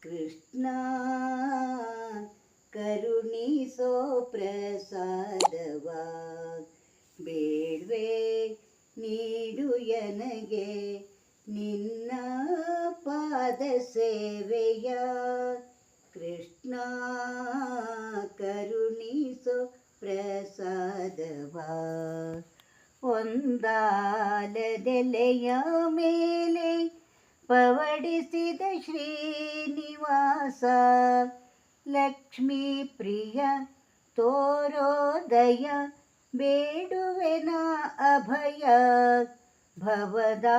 ಕೃಷ್ಣ ಕರುಣಿಸೋ ಪ್ರಸಾದವ ಬೇಡ್ವೆ ನೀಡು ಎನಗೆ ನಿನ್ನ ಪಾದ ಸೇವೆಯ ಕೃಷ್ಣ ಕರುಣಿಸೋ ಪ್ರಸಾದವ ಒಂದಾಲದೆಲೆಯ ಮೇಲೆ ಪವಡಿಸಿದ ಶ್ರೀನಿವಾಸ ಲಕ್ಷ್ಮೀ ಪ್ರಿಯ ತೋರೋದಯ ಬೇಡುವೆನ ಅಭಯ ಭವದ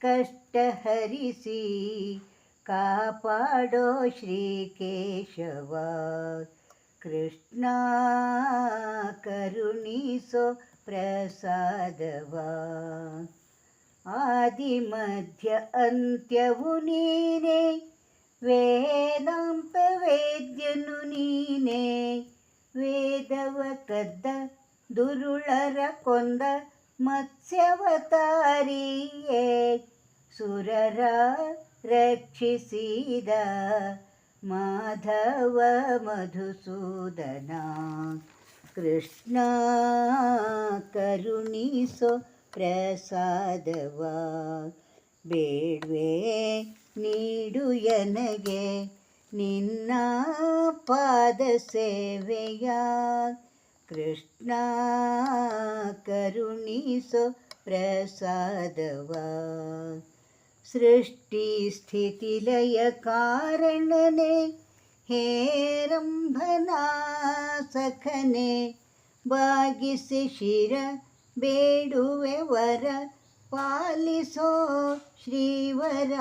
ಕಷ್ಟ ಹರಿಸಿ ಕಾಪಾಡೋ ಶ್ರೀಕೇಶವ ಕೃಷ್ಣ ಕರುಣಿಸೋ ಪ್ರಸಾದವ ಆದಿ ಮಧ್ಯ ಅಂತ್ಯವು ನೀನೇ ವೇದಾಂತ ವೇದ್ಯನು ನೀನೇ ವೇದವ ಕದ್ದ ದುರುಳರ ಕೊಂದ ಮತ್ಸ್ಯವತಾರಿಯೇ ಸುರರ ರಕ್ಷಿಸಿದ ಮಾಧವ ಮಧುಸೂದನ ಕೃಷ್ಣ ಕರುಣಿಸೋ ಪ್ರಸಾದವ ಬೇಡ್ವೆ ನೀಡು ಎನಗೆ ನಿನ್ನ ಪಾದ ಸೇವೆಯ ಕೃಷ್ಣ ಕರುಣಿಸೋ ಪ್ರಸಾದವ ಸೃಷ್ಟಿ ಸ್ಥಿತಿ ಲಯ ಕಾರಣನೆ ಹೇರಂಭನಾಸಖನೆ ಬಾಗಿಸಿ ಶಿರ ಬೇಡುವೆ ವರ ಪಾಲಿಸೋ ಶ್ರೀವರ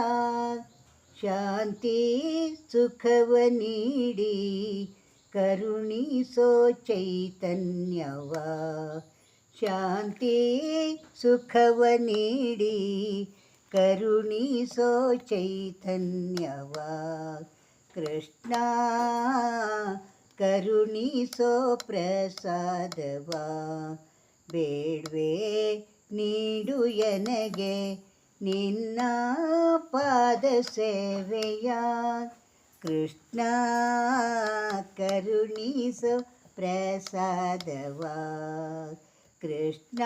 ಶಾಂತಿ ಸುಖವ ನೀಡಿ ಕರುಣಿಸೋ ಚೈತನ್ಯವ ಶಾಂತಿ ಸುಖವ ನೀಡಿ ಕರುಣಿಸೋ ಚೈತನ್ಯವ ಕೃಷ್ಣ ಕರುಣಿಸೋ ಪ್ರಸಾದವ ಬೇಡ್ವೆ ನೀಡು ಎನಗೆ ನಿನ್ನ ಪಾದ ಸೇವೆಯ ಕೃಷ್ಣ ಕರುಣಿಸೋ ಪ್ರಸಾದವ ಕೃಷ್ಣ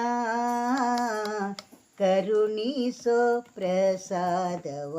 ಕರುಣಿಸೋ ಪ್ರಸಾದವ